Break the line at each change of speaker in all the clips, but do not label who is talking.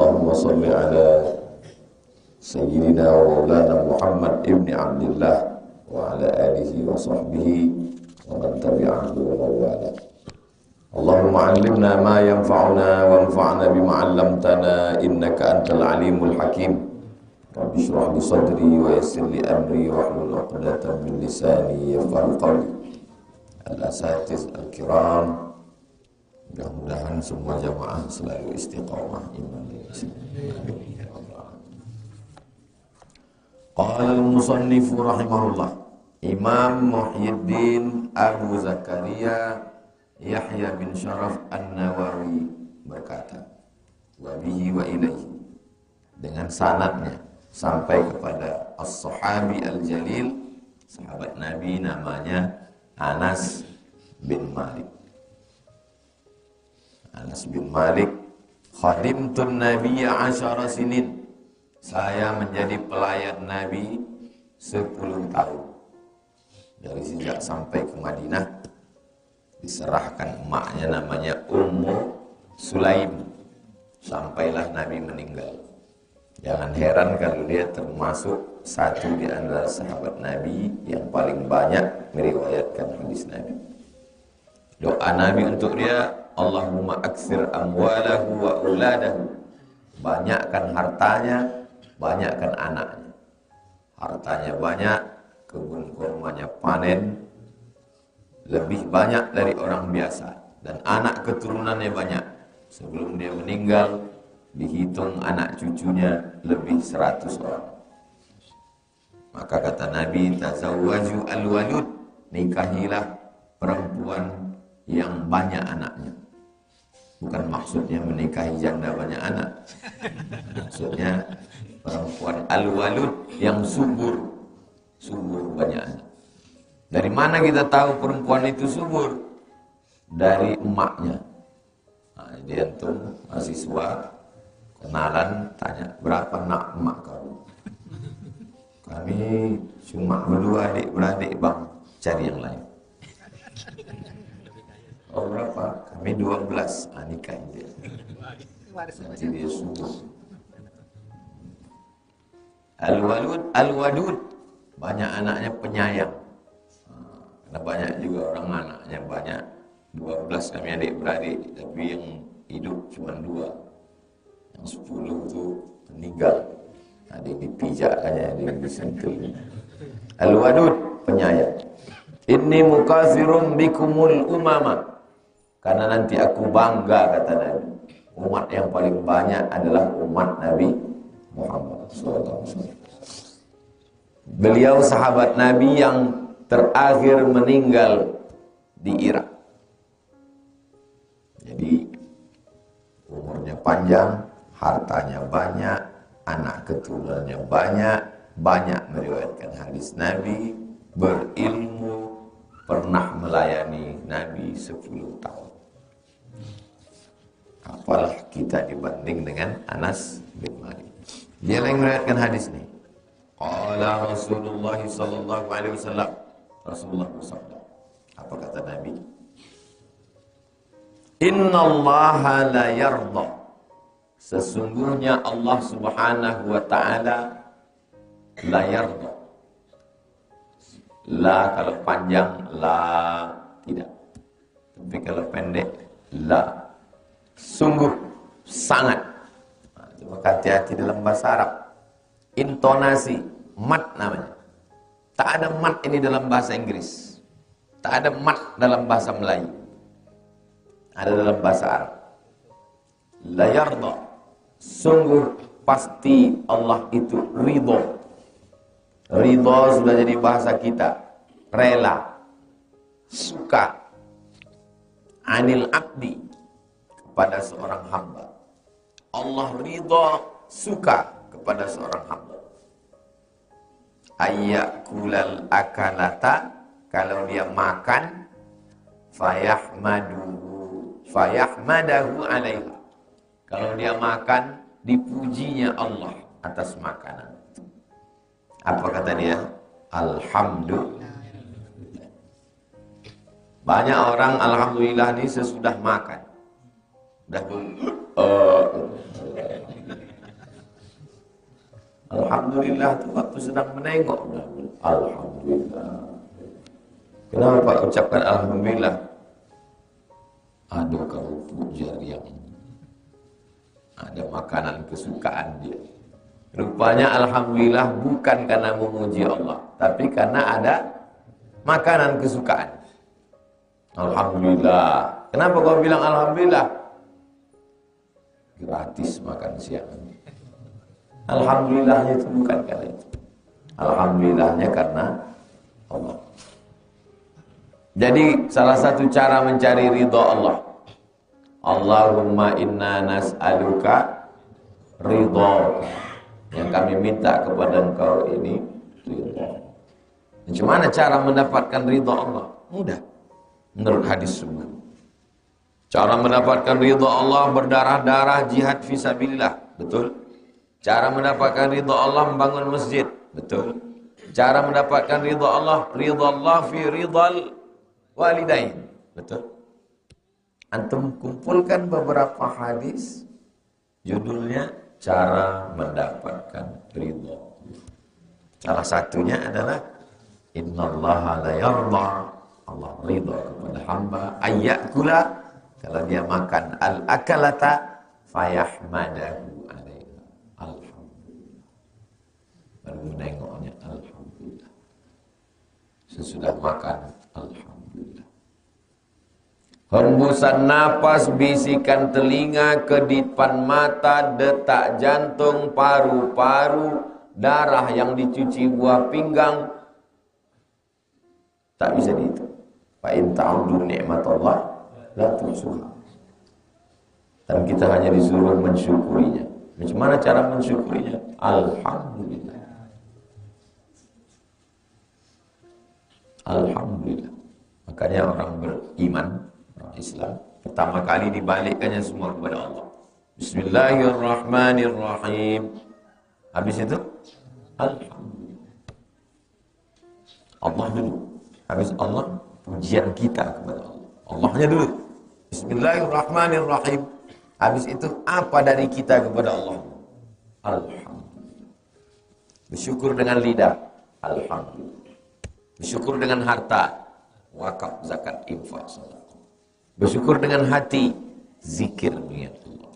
Allahumma salli ala Sayyidina wa Maulana Muhammad ibn Abdullah wa ala alihi wa sahbihi wa man tabi'ahu wa mawala. Allahumma 'allimna ma yanfa'una wanfa'na bima 'allamtana innaka antal alimul hakim. Rabbi shrah li sadri wa yassir li amri wahlul 'uqdatam min lisani yafqahu qawli. Al-asatiz al-kiram, mudah-mudahan semua jamaah selalu istiqamah iman. Qala al-musannif rahimahullah, Imam Muhyiddin Abu Zakaria Yahya bin Sharaf An-Nawawi berkata, wa bihi wa ilaihi, dengan sanadnya sampai kepada as-sahabi al-jalil, sahabat Nabi namanya Anas bin Malik. Anas bin Malik, khadimtun nabiyya 10 sinin, saya menjadi pelayan Nabi 10 tahun. Dari sejak sampai ke Madinah, diserahkan emaknya namanya Ummu Sulaim, sampailah Nabi meninggal. Jangan heran kalau dia termasuk satu di antara sahabat Nabi yang paling banyak meriwayatkan hadis Nabi. Doa Nabi untuk dia, Allahumma aksir amwalahu wa uladahu, banyakkan hartanya, banyakkan anaknya. Hartanya banyak, kebun kurmanya panen lebih banyak dari orang biasa, dan anak keturunannya banyak. Sebelum dia meninggal, dihitung anak cucunya lebih 100 orang. Maka kata Nabi, tazawwaju al-walud, nikahilah perempuan yang banyak anaknya. Bukan maksudnya menikahi janda banyak anak, maksudnya perempuan al-walud yang subur banyak anak. Dari mana kita tahu perempuan itu subur? Dari emaknya. Nah, dia tuh mahasiswa, kenalan, tanya, berapa nak emak kamu? Kami cuma berdua adik-beradik bang, cari yang lain. Oh berapa? Kami 12, nikahin dia. Nanti dia subur. Al-walud, al-wadud, banyak anaknya penyayang. Karena banyak juga orang anaknya banyak, 12 kami adik-beradik, tapi yang hidup cuma 2. Yang 10 itu meninggal. Ada yang dipijakkannya, ada yang disentuh. Al-wadud, penyayang. Inni mukatsirum bikumul umama, karena nanti aku bangga, kata Nabi, umat yang paling banyak adalah umat Nabi Muhammad SAW. Beliau sahabat Nabi yang terakhir meninggal di Irak. Jadi umurnya panjang, hartanya banyak, anak keturunannya banyak meriwayatkan hadis Nabi, berilmu, pernah melayani Nabi 10 tahun. Apalah kita dibanding dengan Anas bin Malik. Dia yang meriwayatkan hadis ini. Qala Rasulullah sallallahu alaihi wasallam. Rasulullah bersabda. Apa kata Nabi? Innallaha la yarda. Sesungguhnya Allah Subhanahu wa taala la yarda. La kalau panjang, la tidak. Tapi kalau pendek, la. Sungguh, sangat. Nah, coba hati-hati dalam bahasa Arab. Intonasi, mat namanya. Tak ada mat ini dalam bahasa Inggris. Tak ada mat dalam bahasa Melayu. Ada dalam bahasa Arab. La yarda. Sungguh pasti Allah itu ridho. Ridho sudah jadi bahasa kita. Rela, suka, anil abdi, kepada seorang hamba. Allah ridho, suka kepada seorang hamba. Ayyakulal akalata, kalau dia makan, fayahmadahu alaiha. Kalau dia makan, dipujinya Allah atas makanan. Apa kata dia? Alhamdulillah. Banyak orang alhamdulillah ini sesudah makan. Dah alhamdulillah itu waktu sedang menengok. Alhamdulillah. Kenapa ucapkan alhamdulillah? Ada kerupuk jariang, ada makanan kesukaan dia. Rupanya alhamdulillah bukan karena memuji Allah, tapi karena ada makanan kesukaan. Alhamdulillah. Kenapa kau bilang alhamdulillah? Gratis makan siang. Alhamdulillahnya itu bukan karena itu. Alhamdulillahnya karena Allah. Jadi salah satu cara mencari ridha Allah, Allahumma inna nas'aluka ridha. Yang kami minta kepada engkau ini ridha. Bagaimana cara mendapatkan ridha Allah? Mudah. Menurut hadis sunnah. Cara mendapatkan ridha Allah berdarah-darah jihad fisabilillah. Betul. Cara mendapatkan ridha Allah membangun masjid. Betul. Cara mendapatkan ridha Allah fi ridhal walidain. Betul. Antum kumpulkan beberapa hadis, judulnya cara mendapatkan ridha. Salah satunya adalah innallaha la yarda, Allah ridha kepada hamba ayyakula, kalau dia makan al-akalata fayahmadahu alaiha. Alhamdulillah. Baru menengoknya alhamdulillah. Sesudah makan alhamdulillah. Hembusan napas, bisikan telinga, kedipan mata, detak jantung, paru-paru, darah yang dicuci buah pinggang, tak bisa dihitung. Fa in ta'uddu ni'matallah la tuhsuha. Dan kita hanya disuruh mensyukurinya. Bagaimana cara mensyukurinya? Alhamdulillah. Alhamdulillah. Makanya orang beriman, orang Islam, pertama kali dibalikkannya semua kepada Allah. Bismillahirrahmanirrahim. Habis itu alhamdulillah. Allah dulu. Habis Allah, pujian kita kepada Allah. Allahnya dulu. Bismillahirrahmanirrahim. Habis itu apa dari kita kepada Allah? Alhamdulillah. Bersyukur dengan lidah. Alhamdulillah. Bersyukur dengan harta. Wakaf, zakat, infak, sedekah. Bersyukur dengan hati. Zikir mengingat Allah.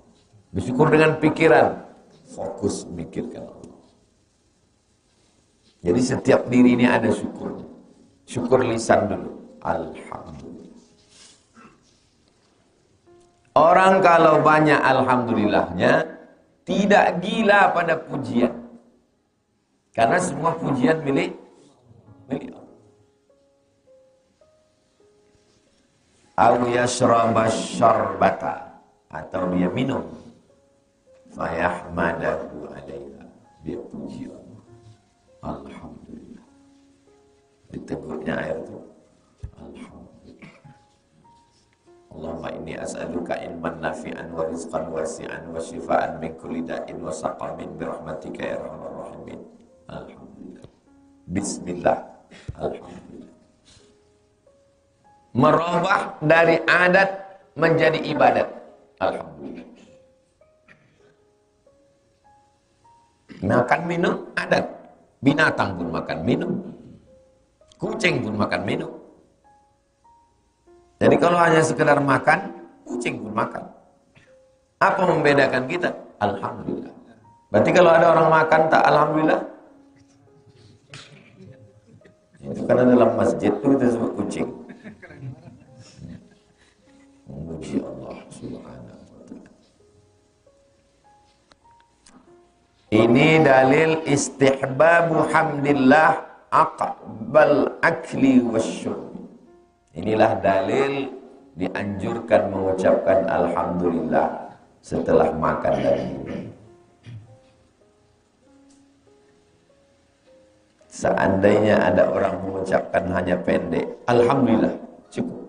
Bersyukur dengan pikiran. Fokus memikirkan Allah. Jadi setiap diri ini ada syukurnya. Syukur lisan dulu. Alhamdulillah. Orang kalau banyak alhamdulillahnya, tidak gila pada pujian. Karena semua pujian milik Allah. Aw yashraba syarbata, atau dia minum, fayahmadahu alaiha, dia puji Allah. Alhamdulillah. Ditegurnya air itu. Alhamdulillah. Allahumma inni as'aluka ilman nafi'an wa rizqan wasi'an wa shifaan min kulli da'in wa saqamin birahmatika ya arhamar rahimin. Alhamdulillah. Bismillah. Alhamdulillah. Merubah dari adat menjadi ibadat. Alhamdulillah. Makan minum adat. Binatang pun makan minum. Kucing pun makan minum. Jadi kalau hanya sekedar makan, kucing pun makan. Apa membedakan kita? Alhamdulillah. Berarti kalau ada orang makan tak alhamdulillah, itu karena dalam masjid itu kita sebut kucing. Memuji Allah Subhanahu wa ta'ala. Ini dalil istihbabu hamdillah aqbal akli wasyurb. Inilah dalil dianjurkan mengucapkan alhamdulillah setelah makan dan minum. Seandainya ada orang mengucapkan hanya pendek, alhamdulillah, cukup.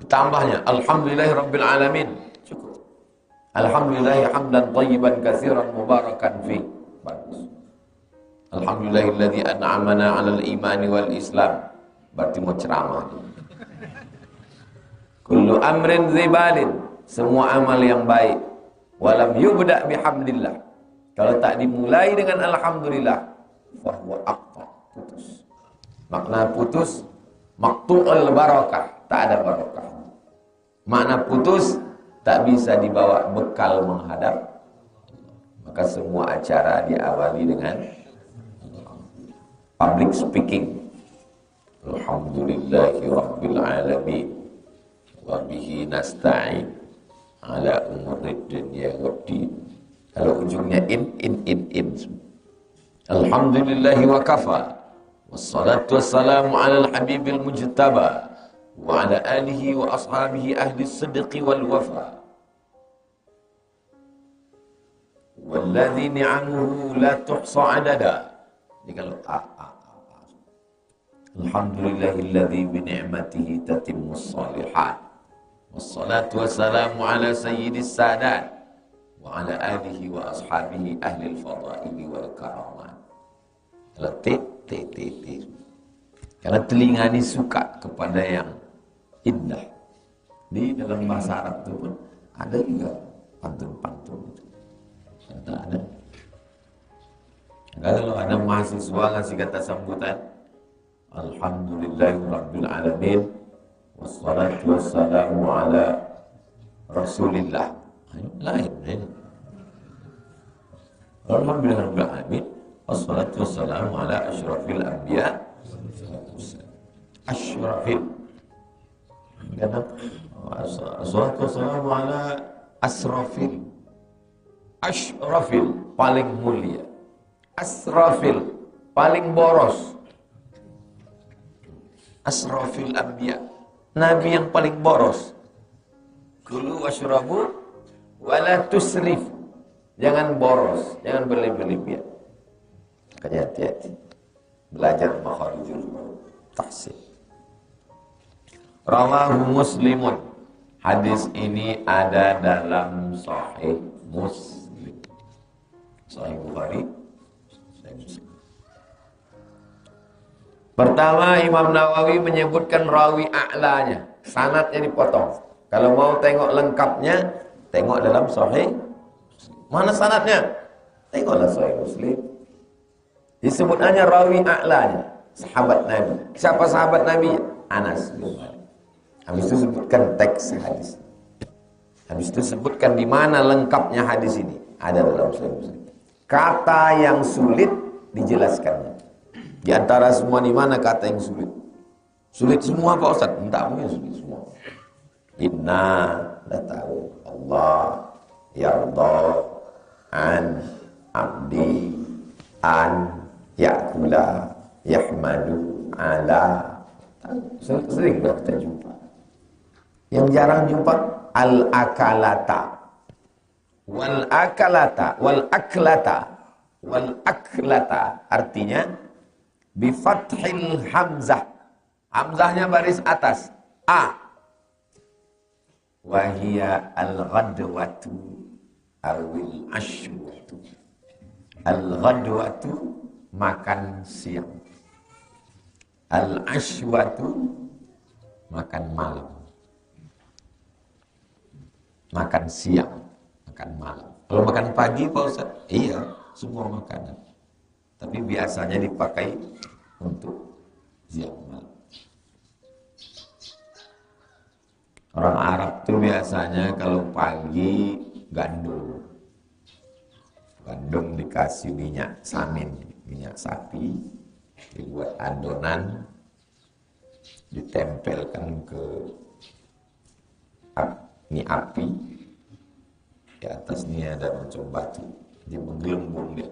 Ditambahnya alhamdulillahi rabbil alamin, cukup. Alhamdulillahi hamdan thayyiban katsiran mubarakan fi. Bagus. Alhamdulillahilladzi an'amana 'alal imani wal islam. Berarti mau ceramah. Kullu amrin zibalin, semua amal yang baik. Walam yubda bihamdillah. Kalau tak dimulai dengan alhamdulillah, fahuwa aqta, putus. Makna putus, maqtu'ul barakah, tak ada barakah. Makna putus, tak bisa dibawa bekal menghadap. Maka semua acara diawali dengan public speaking. Alhamdulillahi rabbil alamin wa bihi nasta'in ala umurid dunya waddin. Kalau ujungnya in. Alhamdulillahi wa kafa. Wassalatu wassalamu ala al-habibil mujtaba wa ala alihi wa ashabihi ahli as-sidqi wal wafa. Walladzi ni'amuhu la tuhsa adada. Jadi kalau Alhamdulillahilladzi bi ni'matihi tatimmus shalihat. Wassalatu wassalamu ala sayyidis sadat wa ala alihi wa ashabihi ahli al-fadaili wal karamat. Kalau karena telinga ini suka kepada yang indah. Di dalam bahasa Arab itu pun ada juga pantun-pantun itu. Ada. Kalau ada mahasiswa ngasih kata sambutan, Alhamdulillahirabbil alamin wassalatu wassalamu ala Rasulillah. Lain. Alhamdulillahirabbil alamin wassalatu wassalamu ala asyrafil anbiya. Asyrafil. Wassalatu wassalamu ala asrafil. Asyrafil paling mulia. Asrafil paling boros. Asrafil anbiya, nabi yang paling boros. Kulu washrabu wala tusrif. Jangan boros, jangan berlebihan. Makanya hati-hati. Belajar makharijul tahsin. Rawahu Muslimun. Hadis ini ada dalam Sahih Muslim. Sahih Bukhari, Sahih Muslim. Pertama, Imam Nawawi menyebutkan rawi a'lanya, sanadnya dipotong. Kalau mau tengok lengkapnya, tengok dalam Sahih. Mana sanadnya? Tengoklah Sahih Muslim. Disebut hanya rawi a'lanya, sahabat Nabi. Siapa sahabat Nabi? Anas bin Malik. Habis itu sebutkan teks hadis. Habis itu sebutkan di mana lengkapnya hadis ini. Ada dalam Sahih Muslim. Kata yang sulit dijelaskannya. Di antara semua di mana kata yang sulit? Sulit semua Pak Ustaz? Tidak mungkin sulit semua. Inna la tahu Allah yarda an abdi an ya'kula yahmadu ala. Sering kita jumpa. Yang jarang jumpa al-akalata wal akalata wal aklata wal aklata, artinya bi fathil hamzah. Hamzahnya baris atas a. Wa hiya al-ghadwatu awil ashwatu. Al-ghadwatu makan siang. Al-ashwatu makan malam. Makan siang, makan malam. Kalau makan pagi Pak Ustaz? Iya, semua makanan. Tapi biasanya dipakai untuk siang malam. Orang Arab itu biasanya kalau pagi gandum. Gandum dikasih minyak samin, minyak sapi, dibuat adonan, ditempelkan ke ini api, di atas ini ada macam batu, dia menggelembung dia.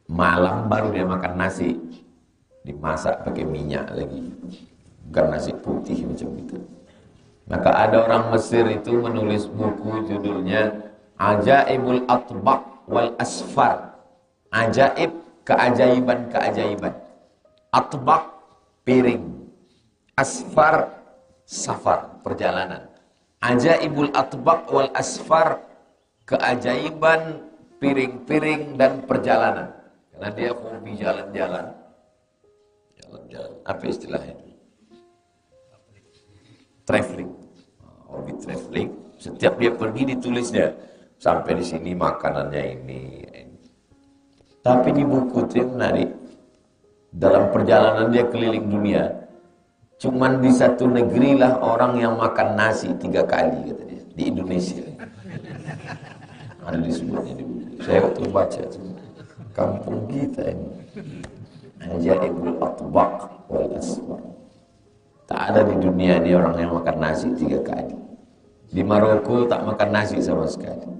Malam baru dia makan nasi, dimasak pakai minyak lagi, bukan nasi putih macam itu. Maka ada orang Mesir itu menulis buku judulnya Ajaibul Atbaq wal Asfar. Ajaib, keajaiban-keajaiban. Atbaq, piring. Asfar, safar, perjalanan. Ajaibul Atbaq wal Asfar, keajaiban piring-piring dan perjalanan. Karena dia hobi jalan-jalan. Jalan-jalan, apa istilahnya? Traveling. Hobi traveling. Setiap dia pergi ditulisnya Sampai di sini makanannya ini. Tapi di buku itu yang menarik, dalam perjalanan dia keliling dunia, cuman di satu negeri lah orang yang makan nasi 3 kali, kata dia, di Indonesia. Ada disebutnya di buku. Saya waktu baca itu, kampung kita ini, Ajaibul Atbaq wal Aswar. Tak ada di dunia ini orang yang makan nasi 3 kali. Di Maroko tak makan nasi sama sekali.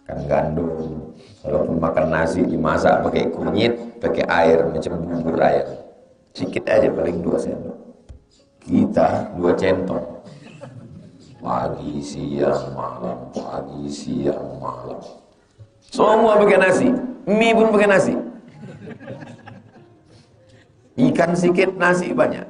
Kan gandum. Walaupun makan nasi dimasak pakai kunyit, pakai air, macam bubur ayam. Sedikit aja, paling 2 sendok. Kita 2 centong. Pagi, siang, malam. Pagi, siang, malam. Semua pakai nasi. Mie pun pakai nasi. Ikan sedikit, nasi banyak.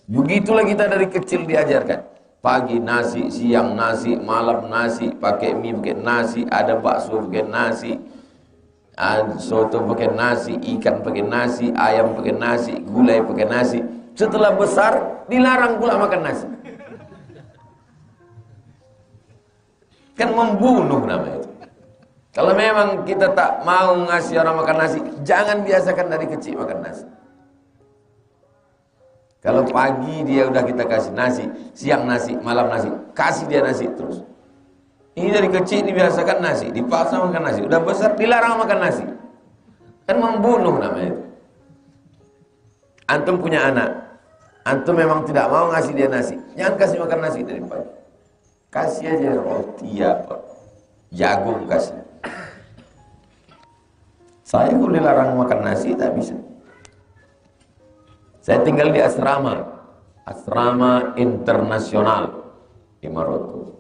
Begitulah kita dari kecil diajarkan. Pagi nasi, siang nasi, malam nasi, pakai mie pakai nasi, ada bakso pakai nasi, soto pakai nasi, ikan pakai nasi, ayam pakai nasi, gulai pakai nasi. Setelah besar dilarang pula makan nasi. Kan membunuh namanya itu. Kalau memang kita tak mau ngasih orang makan nasi, jangan biasakan dari kecil makan nasi. Kalau pagi dia udah kita kasih nasi, siang nasi, malam nasi, kasih dia nasi terus. Ini dari kecil dibiasakan nasi, dipaksa makan nasi. Udah besar dilarang makan nasi. Kan membunuh namanya itu. Antum punya anak, antum memang tidak mau ngasih dia nasi, jangan kasih makan nasi dari pagi. Kasih aja roti apa, jagung kasih. Saya kalau dilarang makan nasi tak bisa. Saya tinggal di asrama internasional di Maroko.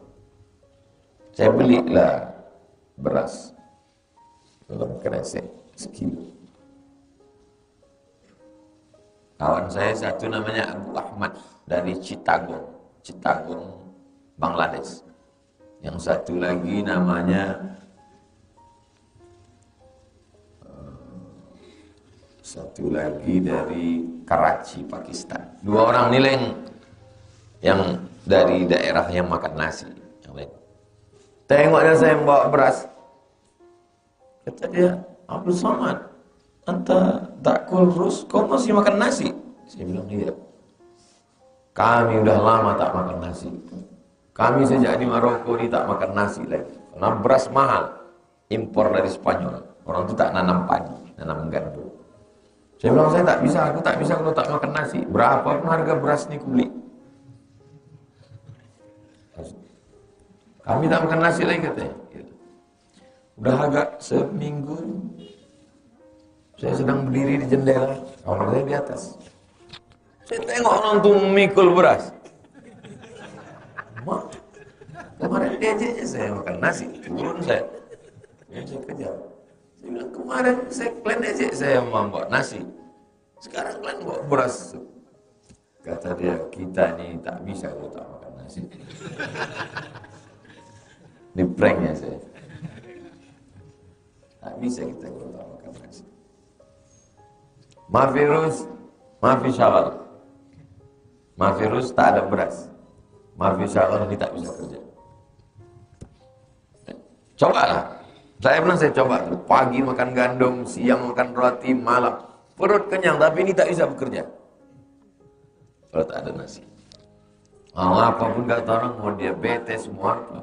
Saya belilah beras dalam kresek sekilo. Kawan saya satu namanya Abu Ahmad dari Chittagong, Bangladesh. Yang satu lagi namanya dari Karachi, Pakistan. 2 orang ini yang dari daerah yang makan nasi. Tengoknya saya membawa beras. Kata dia, Abdul Somad, anta takul rus, kau masih makan nasi? Saya bilang, iya. Kami udah lama tak makan nasi. Kami sejak di Maroko ini tak makan nasi lagi. Karena beras mahal. Impor dari Spanyol. Orang itu tak nanam padi, nanam gandum. Saya bilang, saya tak bisa, aku tak bisa kalau tak makan nasi. Berapa pun harga beras ini kubeli. Kami tak makan nasi lagi katanya. Udah agak seminggu, saya sedang berdiri di jendela, kamar saya di atas. Saya tengok nonton mikul beras. Mak, kemarin diajaknya saya makan nasi, turun saya. Saya kejar. Saya bilang, kemarin kalian ajak saya membawa nasi. Sekarang kalian bawa beras. Kata dia, kita ini tak bisa kalau tak makan nasi. Di pranknya saya. Tak bisa kita kalau tak makan nasi. Maaf virus, maaf syawal. Maaf virus, tak ada beras. Maaf syawal, ini tak bisa kerja. Cobalah. Saya pernah coba. Pagi makan gandum, siang makan roti, malam. Perut kenyang, tapi ini tak bisa bekerja. Kalau tak ada nasi. Mau apapun kata orang, mau diabetes, semua apa.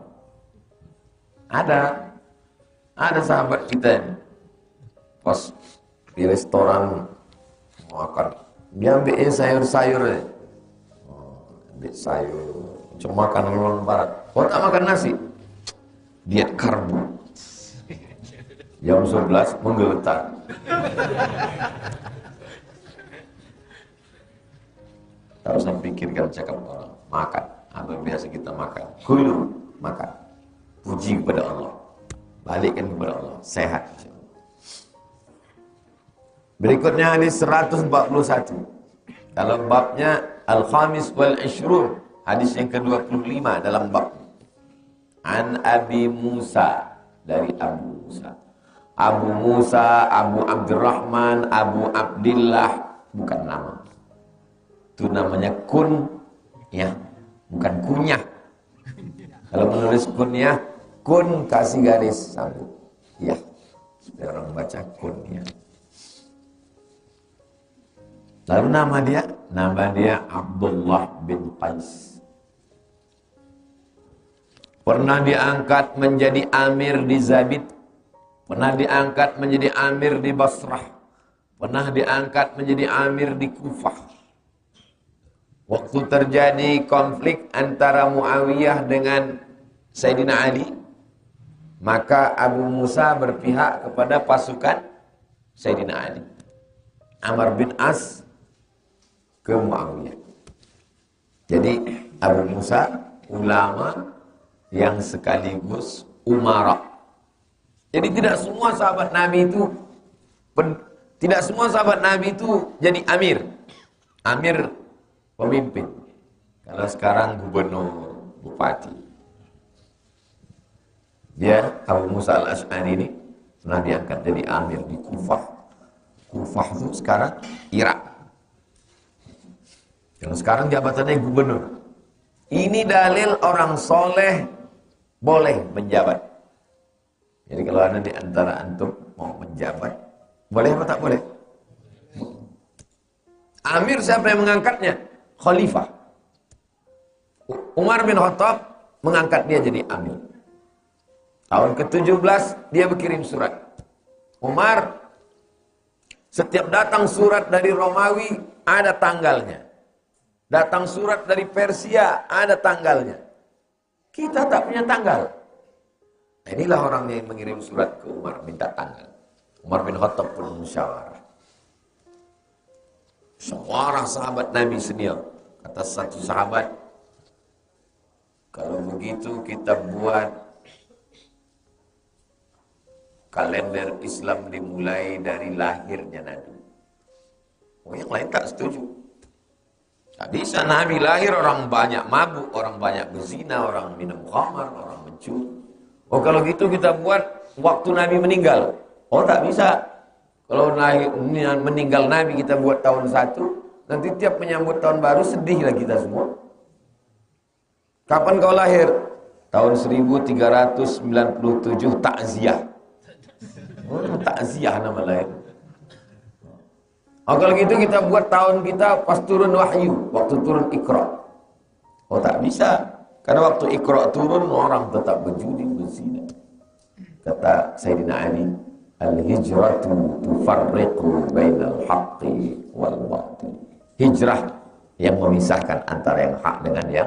Ada sahabat kita ini. Pas di restoran makan, dia ambil sayur-sayur aja. Ambil sayur, cuma makan orang barat. Kau tak makan nasi? Diet karbo. Jam 11 menggeletar. Tak usah pikirkan cakap orang. Makan. Apa yang biasa kita makan. Kulu. Makan. Puji kepada Allah. Balikkan kepada Allah. Sehat. Berikutnya hadis 141. Dalam babnya Al-Khamis wal-Ishrun. Hadis yang ke-25 dalam bab. An Abi Musa. Dari Abu Musa. Abu Musa, Abu Abdurrahman, Abu Abdillah. Bukan nama. Itu namanya kunyah, bukan kunyah. Kalau menulis kunyah, kun kasih garis sambung. Ya, supaya orang baca kun ya. Lalu nama dia Abdullah bin Qais. Pernah diangkat menjadi amir di Zabid, pernah diangkat menjadi amir di Basrah, pernah diangkat menjadi amir di Kufah. Waktu terjadi konflik antara Muawiyah dengan Sayyidina Ali, maka Abu Musa berpihak kepada pasukan Sayyidina Ali. Amr bin As ke Muawiyah. Jadi Abu Musa ulama yang sekaligus umara. Jadi tidak semua sahabat Nabi itu jadi amir. Amir pemimpin. Kalau sekarang gubernur, bupati. Dia Abu Musa al-Ash'ari ini pernah diangkat jadi amir di Kufah. Kufah itu sekarang Irak. Kalau sekarang jabatannya gubernur. Ini dalil orang soleh boleh menjabat. Jadi kalau ada di antara antum mau menjabat, boleh atau tak boleh? Amir siapa yang mengangkatnya? Khalifah. Umar bin Khattab mengangkat dia jadi amir. Tahun ke-17 dia berkirim surat. Umar, setiap datang surat dari Romawi ada tanggalnya. Datang surat dari Persia ada tanggalnya. Kita tak punya tanggal. Nah, inilah orang yang mengirim surat ke Umar minta tanggal. Umar bin Khattab pun musyawarah. Seorang sahabat Nabi senior, kata satu sahabat, kalau begitu kita buat kalender Islam dimulai dari lahirnya Nabi. Oh, yang lain tak setuju. Tak bisa Nabi lahir orang banyak mabuk, orang banyak berzina, orang minum khamar, orang mencuri. Oh, kalau gitu kita buat waktu Nabi meninggal. Oh, tak bisa. Kalau meninggal Nabi kita buat tahun 1, nanti tiap menyambut tahun baru sedihlah kita semua. Kapan kau lahir? Tahun 1397 takziah. Oh, takziah nama lahir. Oh, kalau gitu kita buat tahun kita pas turun wahyu, waktu turun Iqra. Oh, tak bisa. Karena waktu Iqra turun orang tetap berjudi, berzina. Kata Sayyidina Ali, al-hijratu tufarriqu bainal haqqi wal batil. Hijrah yang memisahkan antara yang hak dengan yang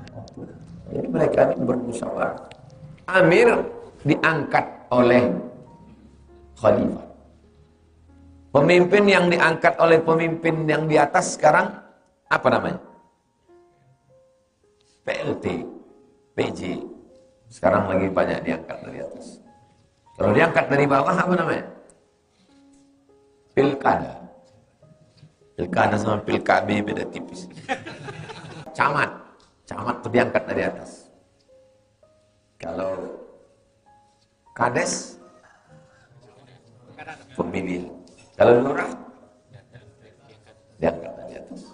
batil. Jadi mereka ini bermusyawarah. Amir diangkat oleh khalifah. Pemimpin yang diangkat oleh pemimpin yang di atas sekarang apa namanya? PLT, PJ. Sekarang lagi banyak diangkat dari atas. Kalau diangkat dari bawah apa namanya? Pilkada. Pilkada sama pilkabe beda tipis. Camat. Camat itu diangkat dari atas. Kalau kades, pemilih. Kalau lurah, diangkat dari atas.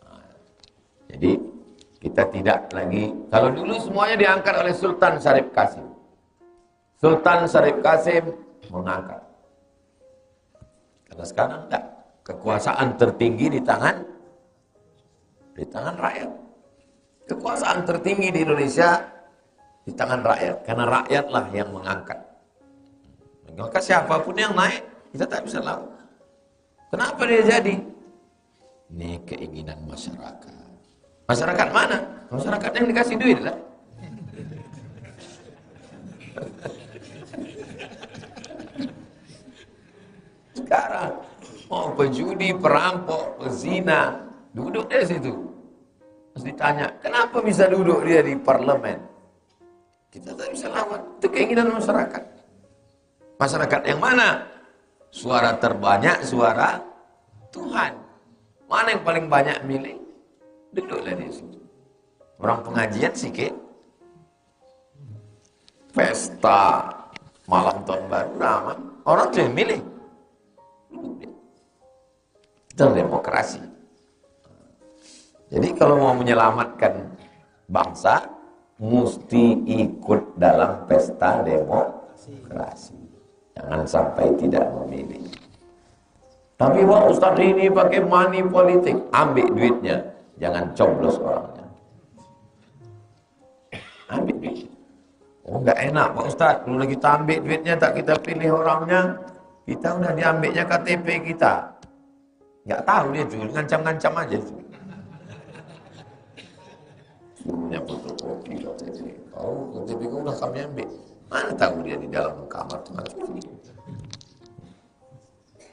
Nah, jadi kita tidak lagi. Kalau dulu semuanya diangkat oleh Sultan Syarif Qasim. Sultan Syarif Qasim mengangkat. Kalau sekarang enggak. Kekuasaan tertinggi di tangan rakyat. Kekuasaan tertinggi di Indonesia di tangan rakyat. Karena rakyatlah yang mengangkat. Maka siapapun yang naik, kita tak bisa lawan. Kenapa dia jadi? Ini keinginan masyarakat. Masyarakat mana? Masyarakat yang dikasih duit lah. Sekarang mau pejudi, perampok, pezina, duduk di situ. Terus ditanya, kenapa bisa duduk dia di parlemen? Kita tak bisa lawan. Itu keinginan masyarakat. Masyarakat yang mana? Suara terbanyak, suara Tuhan. Mana yang paling banyak milih? Duduklah di situ. Orang pengajian sikit. Pesta malam tahun baru ramai. Orang tuh yang milih. Itu demokrasi. Jadi kalau mau menyelamatkan bangsa, mesti ikut dalam pesta demokrasi. Jangan sampai tidak memilih. Tapi Pak Ustadz ini pakai money politik, ambil duitnya, jangan coblos orangnya. Ambil duitnya. Oh enggak enak Pak Ustadz, kalau kita ambil duitnya tak kita pilih orangnya, kita udah diambilnya KTP kita. Enggak tahu dia tuh, ngancam-ngancam aja tuh. Suruhnya fotokopi KTP. Oh KTP kau udah kami ambil. Mana tahu dia di dalam kamar tuh.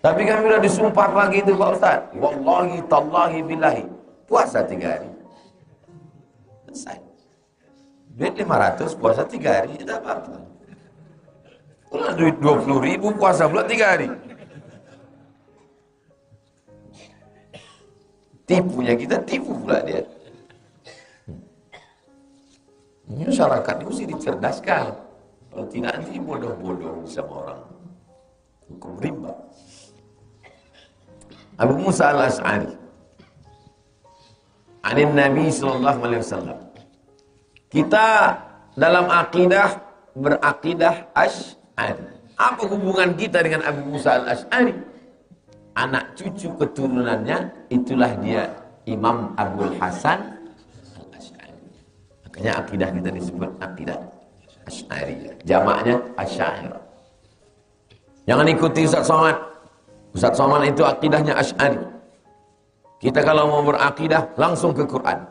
Tapi kami udah disumpah lagi itu Pak Ustadz. Wallahi tallahi billahi. Puasa 3 hari. Selesai. Duit 500 puasa 3 hari tidak apa-apa. Kalau duit 20.000 puasa pula 3 hari. Tipunya kita tipu pula dia. Ini masyarakat itu mesti dicerdaskan. Kalau tidak nanti bodoh-bodoh sama orang. Hukum riba. Abu Musa al-Ash'ari anin Nabi sallallahu alaihi wasallam. Kita dalam akidah berakidah Ash'ari. Apa hubungan kita dengan Abu Musa al-Ash'ari? Anak cucu keturunannya itulah dia Imam Abdul Hasan al-Ash'ari. Makanya akidah kita disebut akidah Ash'ari. Jamaknya Asy'ariyah. Jangan ikuti Ustaz Somad. Ustaz Somad itu akidahnya Asy'ari. Kita kalau mau berakidah langsung ke Quran.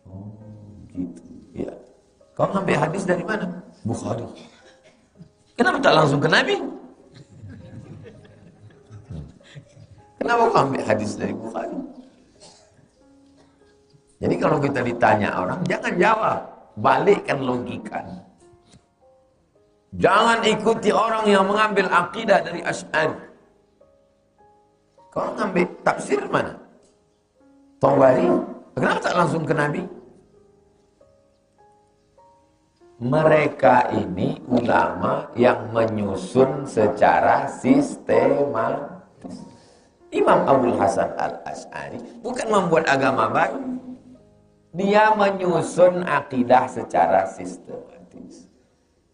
Oh, gitu. Ya. Kau ambil hadis dari mana? Bukhari. Kenapa tak langsung ke Nabi? Kenapa kau ambil hadis dari Bukhari? Jadi kalau kita ditanya orang, jangan jawab, balikkan logika. Jangan ikuti orang yang mengambil akidah dari Asy'ari. Kau ngambil tafsir mana? Tabari. Kenapa tak langsung ke Nabi? Mereka ini ulama yang menyusun secara sistematis. Imam Abdul Hasan al-Ash'ari bukan membuat agama baru. Dia menyusun akidah secara sistematis.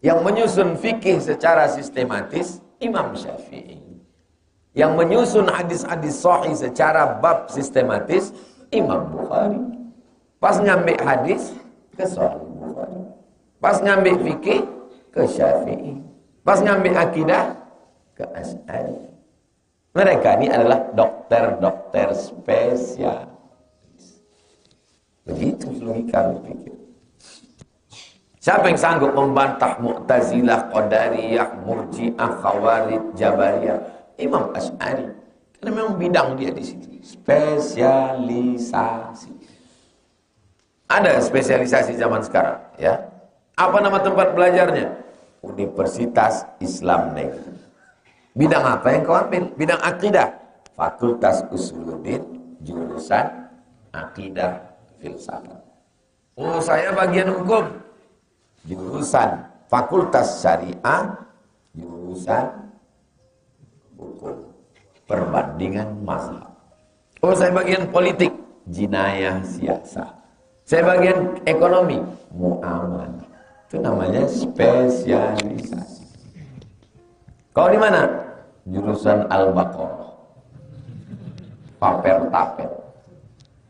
Yang menyusun fikih secara sistematis, Imam Syafi'i. Yang menyusun hadis-hadis sahih secara bab sistematis, Imam Bukhari. Pas ngambil hadis, ke Sahih Bukhari. Pas ngambil fikih, ke Syafi'i. Pas ngambil akidah, ke Asy'ari. Mereka ini adalah dokter-dokter spesialis. Begitu logika berpikir. Siapa yang sanggup membantah Mu'tazilah, Qadariyah, Murji'ah, Khawarij, Jabariyah? Imam Asy'ari. Karena memang bidang dia di situ. Spesialisasi. Ada spesialisasi zaman sekarang, ya. Apa nama tempat belajarnya? Universitas Islam Negeri. Bidang apa yang kau ambil? Bidang akidah. Fakultas Usuluddin, jurusan akidah filsafat. Oh, saya bagian hukum. Jurusan Fakultas Syariah, jurusan hukum perbandingan mazhab. Oh, saya bagian politik, jinayah siasat. Saya bagian ekonomi, muamalah. Itu namanya spesialisasi. Kau di mana? Jurusan Al-Baqarah. Paper-taper.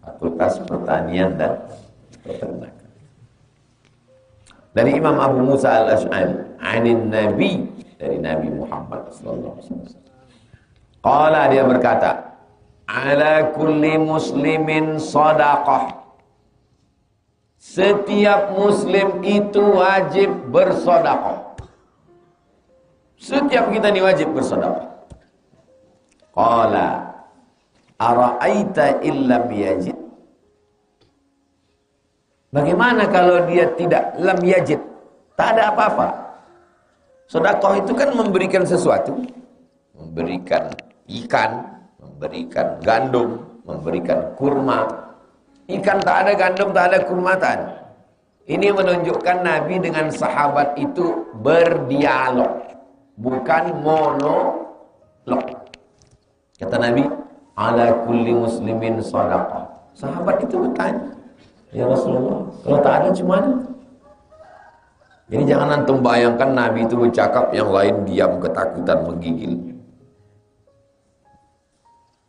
Fakultas Pertanian dan Peternakan. Dari Imam Abu Musa al-Ash'ari, anin Nabi, dari Nabi Muhammad sallallahu alaihi wasallam. Qala, dia berkata, ala kulli muslimin shadaqah. Setiap muslim itu wajib bersedekah. Setiap kita ini wajib bersedekah. Qala ara'aita illam yajid. Bagaimana kalau dia tidak lam yajid? Tak ada apa-apa. Sedekah itu kan memberikan sesuatu. Memberikan ikan, memberikan gandum, memberikan kurma. Ikan tak ada, gandum tak ada, kurma tak ada. Ini menunjukkan Nabi dengan sahabat itu berdialog, bukan monolog. Kata Nabi, ala kulli muslimin shadaqah. Sahabat itu bertanya, Ya Rasulullah, kalau tak ada cuma mana? Jadi jangan antum bayangkan Nabi itu bercakap, yang lain diam ketakutan menggigil.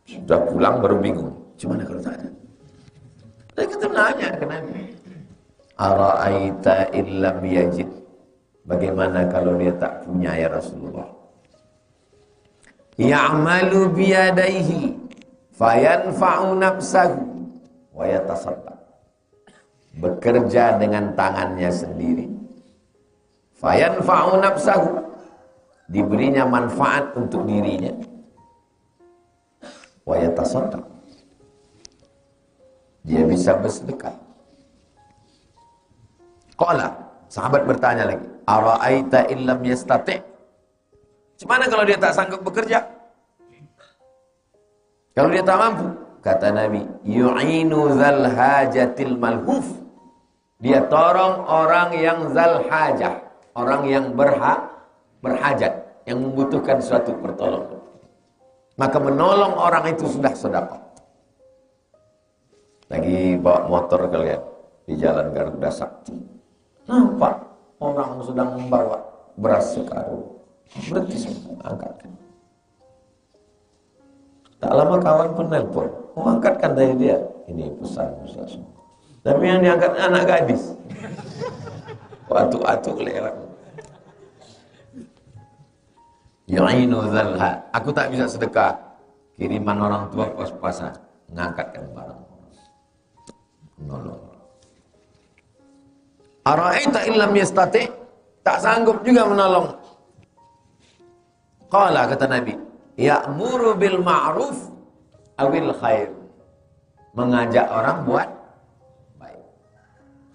Sudah pulang baru bingung. Gimana kalau tak ada? Tapi kita nanya ke Nabi. Ara'aita illam yajid. Bagaimana kalau dia tak punya ya Rasulullah? Ya'malu biyadaihi fayanfa'u nafsahu wa yatasaddaq. Bekerja dengan tangannya sendiri. Fayanfa'u nafsahu, diberinya manfaat untuk dirinya. Wa yatasaddaq, dia bisa bersedekah. Qala, sahabat bertanya lagi, ara'aita illam yastati'. Gimana kalau dia tak sanggup bekerja? Kalau dia tak mampu? Kata Nabi, yu'inu zal hajatil malhuf. Dia tolong orang yang zal hajah, orang yang berhajat, yang membutuhkan suatu pertolongan. Maka menolong orang itu sudah sedekah. Lagi bawa motor kalian di jalan Garuda Sakti, nampak orang sedang membawa beras sekarung, berhenti semua, angkatkan. Tak lama kawan pun nelpon, angkatkan dari dia. Ini pesan Ustaz. Tapi yang diangkat anak gadis. Waktu-waktu lewat. Yu'inu dzalha. Aku tak bisa sedekah. Kiriman orang tua pas-pasan, mengangkatkan barang. Nolong. Ara'aita illam yastati', tak sanggup juga menolong. Qala, kata Nabi, ya'muru bil ma'ruf awil khair. Mengajak orang buat baik.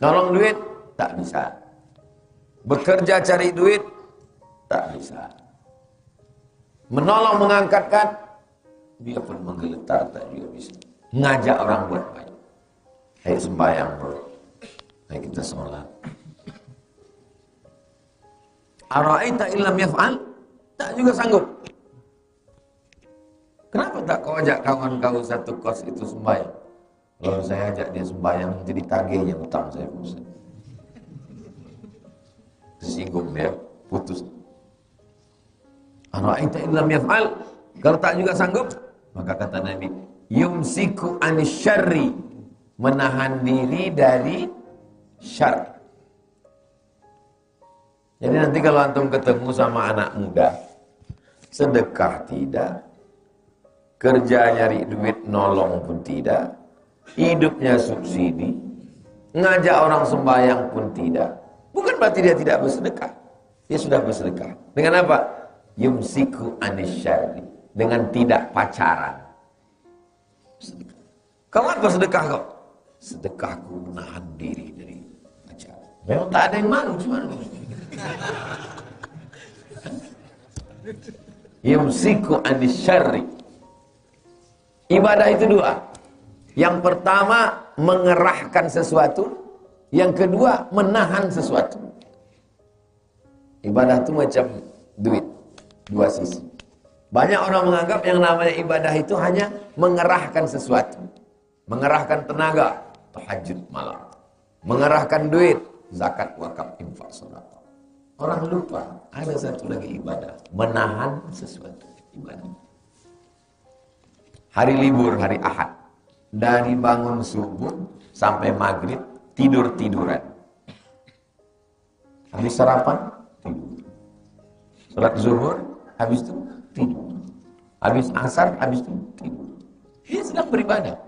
Nolong duit tak bisa. Bekerja cari duit tak bisa. Menolong mengangkatkan, dia pun menggeletar tak juga bisa. Ngajak orang buat baik. Ayo sembahyang bro, ayo kita sholat. Ara'aita illam yaf'al, tak juga sanggup. Kenapa tak kau ajak kawan kau satu kos itu sembahyang? Kalau saya ajak dia sembahyang, jadi tagihnya utang saya pusing. Tersinggung dia, putus. Ara'aita illam yaf'al, kalau tak juga sanggup, maka kata Nabi, yumsiku anis syarri, menahan diri dari syar. Jadi nanti kalau antum ketemu sama anak muda, sedekah tidak, kerja nyari duit nolong pun tidak, hidupnya subsidi, ngajak orang sembahyang pun tidak, bukan berarti dia tidak bersedekah. Dia sudah bersedekah. Dengan apa? Yumsiku anis syarri, dengan tidak pacaran. Kau apa sedekah kau? Sedekahku menahan diri dari pacaran. Memang tak ada yang malu, cuma yumsiku anis syarri. Ibadah itu dua. Yang pertama mengerahkan sesuatu, yang kedua menahan sesuatu. Ibadah itu macam duit, dua sisi. Banyak orang menganggap yang namanya ibadah itu hanya mengerahkan sesuatu, mengerahkan tenaga, tahajud malam, mengerahkan duit, zakat, wakaf, infak, sedekah. Orang lupa ada satu lagi ibadah, menahan sesuatu, ibadah. Hari libur, hari Ahad, dari bangun subuh sampai maghrib tidur-tiduran. Habis sarapan, tidur. Salat zuhur, habis itu tidur. Habis asar, habis itu tidur. Dia sedang beribadah.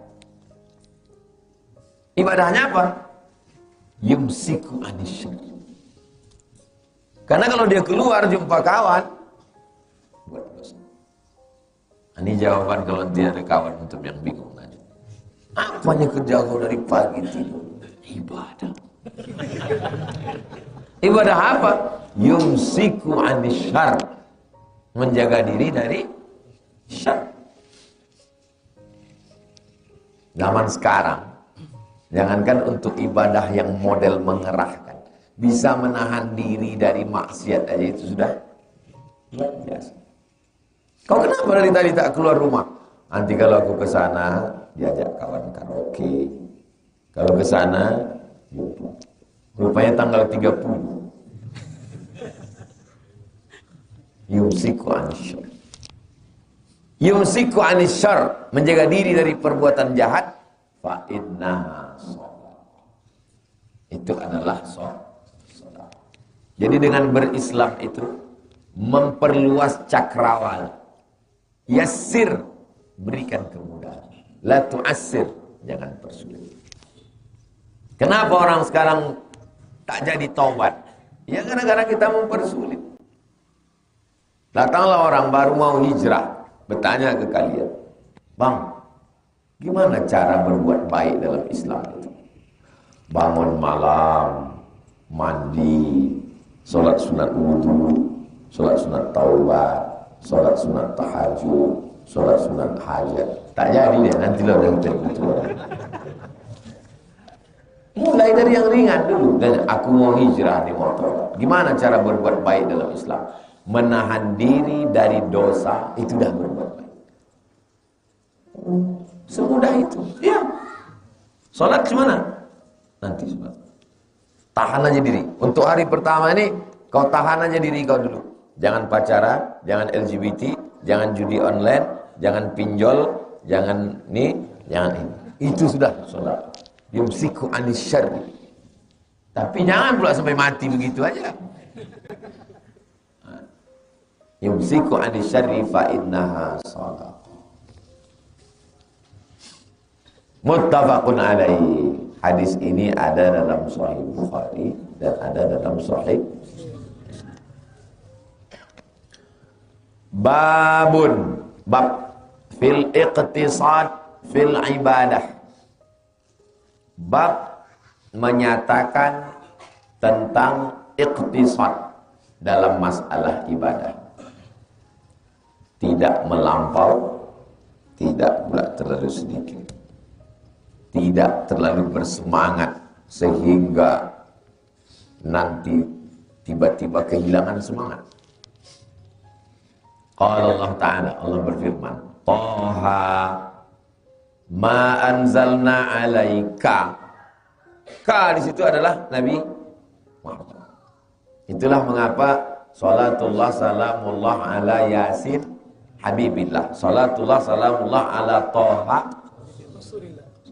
Ibadahnya apa? Yumsiku anis syarri. Karena kalau dia keluar jumpa kawan, buat dosa. Ini jawaban kalau dia ada kawan untuk yang bingung tadi. Apanya kerja kau dari pagi tidur? Ibadah. Ibadah apa? Yumsiku anis syarri. Menjaga diri dari syarri. Zaman sekarang, jangankan untuk ibadah yang model mengerahkan, bisa menahan diri dari maksiat aja itu sudah biasa. Kau kenapa dari tadi tak keluar rumah? Nanti kalau aku ke sana diajak kawan karaoke, Kalau ke sana, rupanya tanggal 30. Yumsiku anisyar. Yumsiku anisyar, menjaga diri dari perbuatan jahat. Fa innaha shalah. Itu adalah shalah. Jadi dengan berislam itu memperluas cakrawala. Yassir, berikan kemudahan. La tu'assir, jangan persulit. Kenapa orang sekarang tak jadi taubat? Ya gara-gara kita mempersulit. Datanglah orang baru mau hijrah, bertanya ke kalian, "Bang, gimana cara berbuat baik dalam Islam itu?" Bangun malam, mandi, sholat sunat wudu, sholat sunat taubat, sholat sunat tahajud, sholat sunat hajat. Tak jadi deh, nanti lo udah gitu. Mulai dari yang ringan dulu. Dan aku mau hijrah di motor. Gimana cara berbuat baik dalam Islam? Menahan diri dari dosa, itu dah berbuat baik. Semudah itu. Ya. Sholat gimana? Nanti sholat. Tahan aja diri. Untuk hari pertama ini, kau tahan aja diri kau dulu. Jangan pacaran, jangan LGBT, jangan judi online, jangan pinjol, jangan ini, jangan ini. Itu sudah sholat. Yumsiku anisyarri. Tapi jangan pula sampai mati begitu aja. Yumsiku anisyarri fa innaha shalah. Muttafaqun alaihi. Hadis ini ada dalam Sahih Bukhari dan ada dalam Sahih. Babun, bab fil iqtisad fil ibadah. Bab menyatakan tentang iqtisad dalam masalah ibadah. Tidak melampau, tidak pula terlalu sedikit. Tidak terlalu bersemangat sehingga nanti tiba-tiba kehilangan semangat. Qala Allah Ta'ala, Allah berfirman, Taha ma anzalna alaika. Ka di situ adalah Nabi Muhammad. Itulah mengapa salatullah salamullah ala Yasin Habibillah. Salatullah salamullah ala Taha.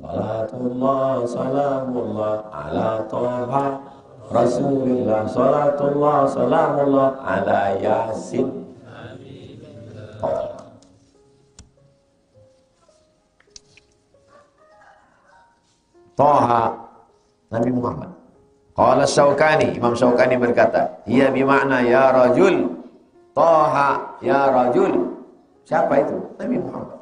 Salatullah salamullah ala Taha Rasulillah. Salatullah salamullah ala Yasin Habibillah. Taha Nabi Muhammad. Qala Syaukani, Imam Syaukani berkata, "Iya bimakna ya rajul." Taha ya rajul. Siapa itu? Nabi Muhammad.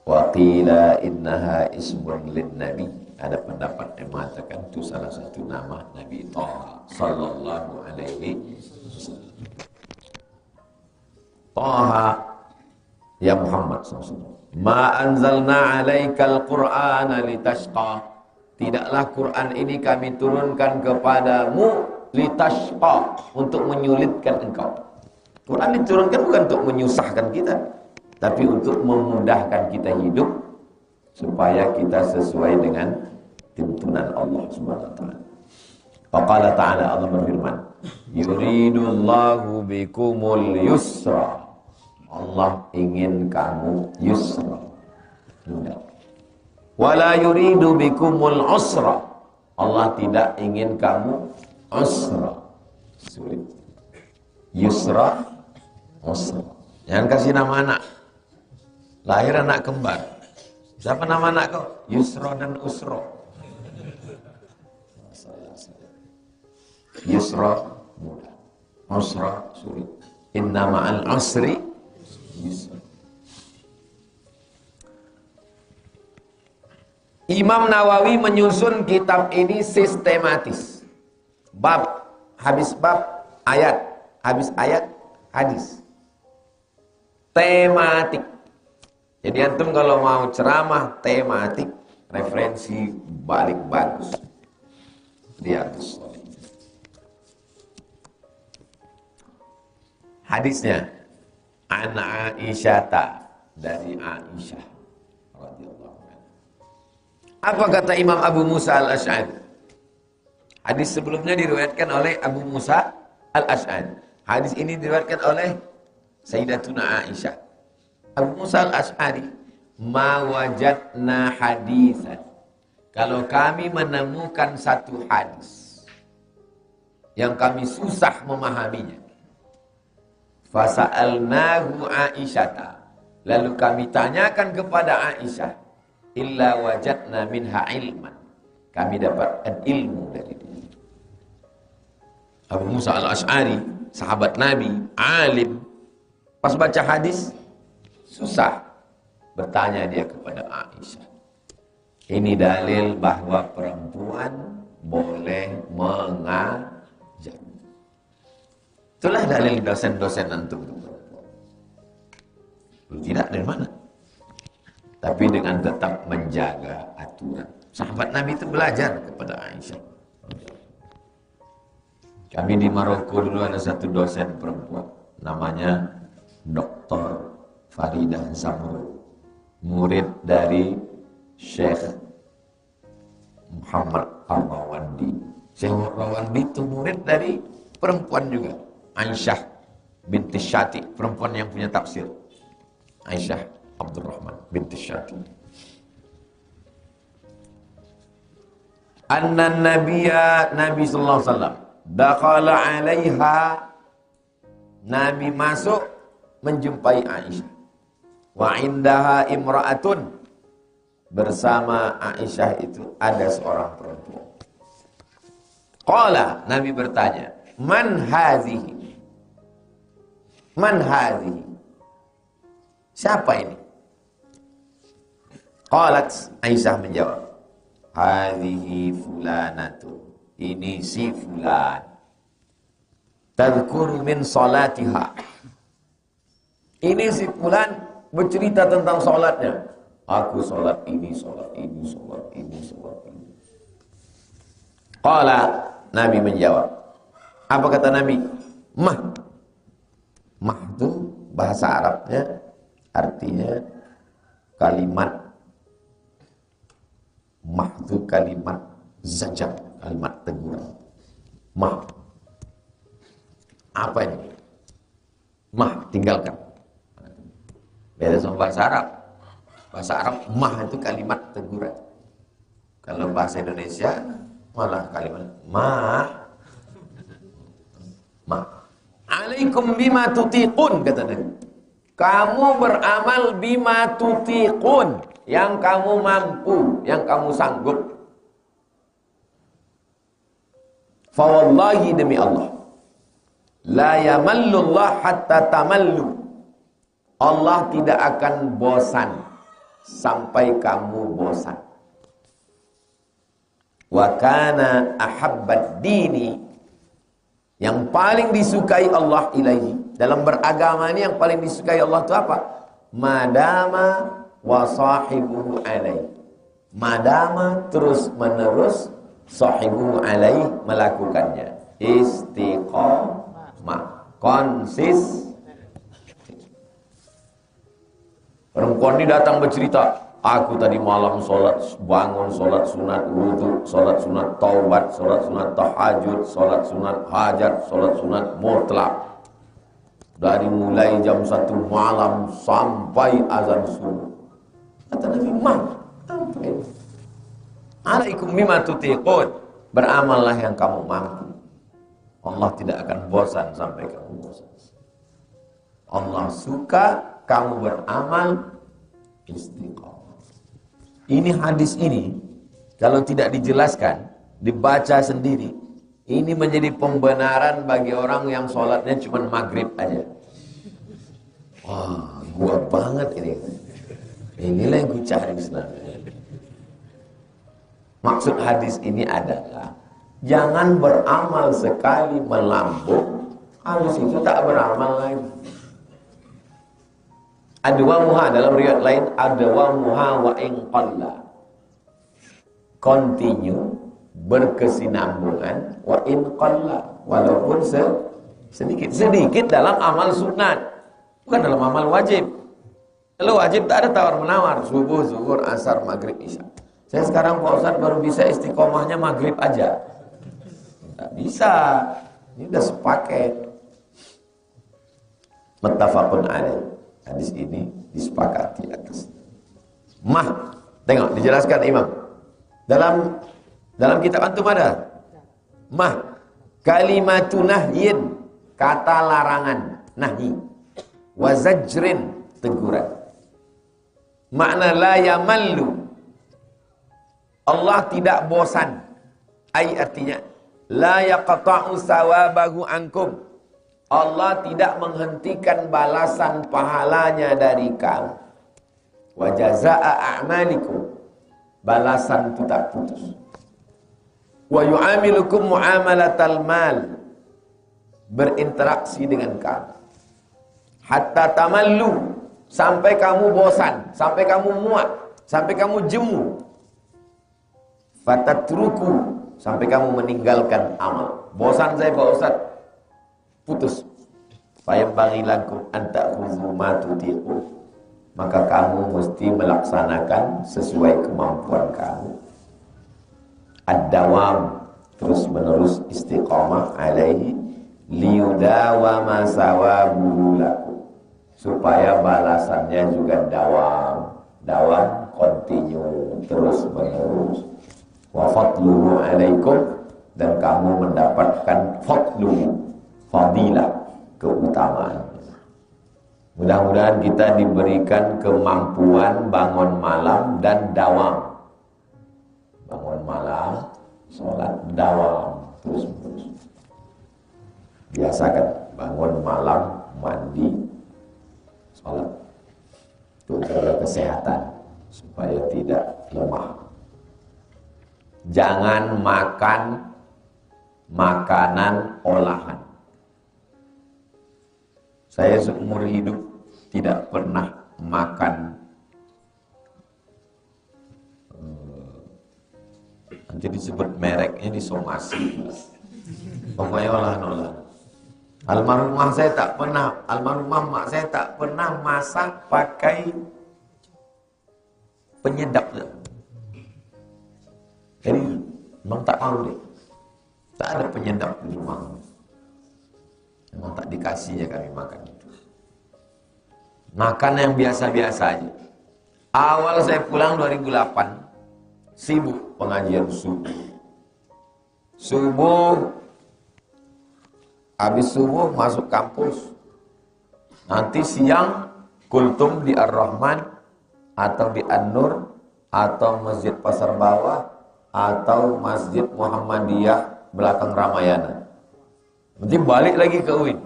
Wa qila innaha ismun lin nabi. Ada pendapat yang mengatakan itu salah satu nama Nabi Taha sallallahu alaihi wasallam. Taha ya Muhammad SAW. Ma anzalna alaikal Qur'ana litashqa. Tidaklah Quran ini kami turunkan kepadamu litashqa, untuk menyulitkan engkau. Quran diturunkan bukan untuk menyusahkan kita, tapi untuk memudahkan kita hidup supaya kita sesuai dengan tuntunan Allah Subhanahu wa taala. Qala ta'ala, Allah berfirman, yuridullahu bikumul yusra. Allah ingin kamu yusra, mudah. Wala yuridu bikumul usra. Allah tidak ingin kamu usra, sulit. Yusra, usra. Jangan kasih nama anak. Lahir anak kembar. Siapa nama anak kau? Yusra dan Usra. Yusra mudah, usra sulit. Inna ma'al usri yusra. Imam Nawawi menyusun kitab ini sistematis. Bab, habis bab, ayat, habis ayat, hadis. Tematik. Jadi antum kalau mau ceramah tematik, referensi balik bagus. Riyadhus Shalihin. Hadisnya an Aisyata, dari Aisyah Apa kata Imam Abu Musa al-Ash'ari? Hadis sebelumnya diriwayatkan oleh Abu Musa al-Ash'ari. Hadis ini diriwayatkan oleh Sayyidatuna Aisyah. Abu Musa al-Ash'ari, ma wajadna hadisan. Kalau kami menemukan satu hadis yang kami susah memahaminya, fasa'alnahu Aisyata, lalu kami tanyakan kepada Aisyah, illa wajadna minha ilman, kami dapatkan ilmu dari dia. Abu Musa al-Ash'ari, sahabat Nabi, alim, pas baca hadis susah, bertanya dia kepada Aisyah. Ini dalil bahwa perempuan boleh mengajar. Itulah dalil dosen-dosen antum. Tidak dari mana? Tapi dengan tetap menjaga aturan. Sahabat Nabi itu belajar kepada Aisyah. Kami di Maroko dulu ada satu dosen perempuan, namanya Dr. Faridah Zamrud, murid dari Syekh Muhammad Ar-Rawandi. Syekh Ar-Rawandi itu murid dari perempuan juga, Aisyah binti Syati, perempuan yang punya tafsir. Aisyah Abdurrahman binti Syati. Anna Nabiya, Nabi sallallahu alaihi wasallam, dakhala 'alaiha, Nabi masuk menjumpai Aisyah. Wa indaha imra'atun, bersama Aisyah itu ada seorang perempuan. Qala, Nabi bertanya, man hazihi? Man hazihi? Siapa ini? Qalat, Aisyah menjawab, hazihi fulanatu, ini si fulan. Tadhkuru min salatiha, ini si fulan bercerita tentang salatnya. Aku salat ini, salat ini, salat ini, salat ini. Qala, Nabi menjawab. Apa kata Nabi? Mah. Mah itu bahasa Arabnya artinya kalimat. Mah itu kalimat zajar, kalimat teguran. Mah. Apa ini? Mah, tinggalkan. Beda sama bahasa Arab. Bahasa Arab, mah itu kalimat teguran. Kalau bahasa Indonesia, malah kalimat mah. Mah. Alaikum bima tutiqun, kata Nabi. Kamu beramal bima tutiqun, yang kamu mampu, yang kamu sanggup. Fawallahi, demi Allah, la yamallullah hatta tamallu. Allah tidak akan bosan sampai kamu bosan. Wa kana ahabbad dini, yang paling disukai Allah ilaihi, dalam beragama ini yang paling disukai Allah itu apa? Madama wa sahibuhu alaihi, madama terus menerus, sahibuhu alaihi melakukannya, istiqamah, konsis. Perempuan ini datang bercerita, aku tadi malam sholat, bangun sholat sunat wudu, sholat sunat taubat, sholat sunat tahajud, sholat sunat hajat, sholat sunat mutlak. Dari mulai jam 1 malam sampai azan subuh. Kata Nabi, apa ini? Alaikum bima tutiqun, beramallah yang kamu mampu. Allah tidak akan bosan sampai kamu bosan. Allah suka kamu beramal istiqamah. Ini hadis ini kalau tidak dijelaskan, dibaca sendiri, ini menjadi pembenaran bagi orang yang sholatnya cuma maghrib aja. Wah, gua banget ini. Inilah yang ku cari sebenarnya. Maksud hadis ini adalah jangan beramal sekali melambung, habis itu tak beramal lagi. Adwamuha, dalam riwayat lain adwamuha wa in qalla, continue, berkesinambungan, wa in qalla, walaupun sedikit dalam amal sunat, bukan dalam amal wajib. Kalau wajib tak ada tawar menawar, subuh, zuhur, asar, maghrib, isya. Saya sekarang Pak Ustadz baru bisa istiqomahnya maghrib aja. Nggak bisa. Ini udah sepaket. Muttafaqun alaih. Hadis ini disepakati atas. Tengok dijelaskan Imam. Dalam kitab antum ada. Kalimatu nahyin, kata larangan, nahi. Wa zajrin, teguran. Makna la yamallu. Allah tidak bosan. Artinya la yaqta'u sawabahu ankum. Allah tidak menghentikan balasan pahalanya dari kamu. Wa jazaa'a a'malikum. Balasan itu tak putus. Wa yu'amilukum mu'amalatal mal. Berinteraksi dengan kamu. Hatta tamallu. Sampai kamu bosan. Sampai kamu muak. Sampai kamu jemu. Fatatruku. Sampai kamu meninggalkan amal. Bosan saya Pak Ustaz. Putus. Fayambaghi lakum an ta'khudhu ma tutiqu. Maka kamu mesti melaksanakan sesuai kemampuan kamu. Ad-dawam, terus menerus istiqamah alaihi liyudawama sawabuhu lakum. Supaya balasannya juga dawam continue, terus menerus. Wa fadluhu alaikum, dan kamu mendapatkan fadilah, keutamaan. Mudah-mudahan kita diberikan kemampuan bangun malam dan dawam. Bangun malam, sholat dawam, terus. Biasakan bangun malam, mandi, sholat. Itu adalah kesehatan, supaya tidak lemah. Jangan makan makanan olahan. Saya seumur hidup tidak pernah makan nanti disebut mereknya disomasi. Pokoknya olahan-olahan. Almarhumah saya tak pernah, almarhumah mak saya tak pernah masak pakai penyedap. Jadi memang tak mau deh. Tak ada penyedap di rumah. Memang tak dikasih ya kami makan itu. Makan yang biasa-biasa aja. Awal saya pulang 2008, sibuk pengajian subuh. Habis subuh masuk kampus. Nanti siang kultum di Ar-Rahman atau di An-Nur atau Masjid Pasar Bawah atau Masjid Muhammadiyah belakang Ramayana. Nanti balik lagi ke UIN.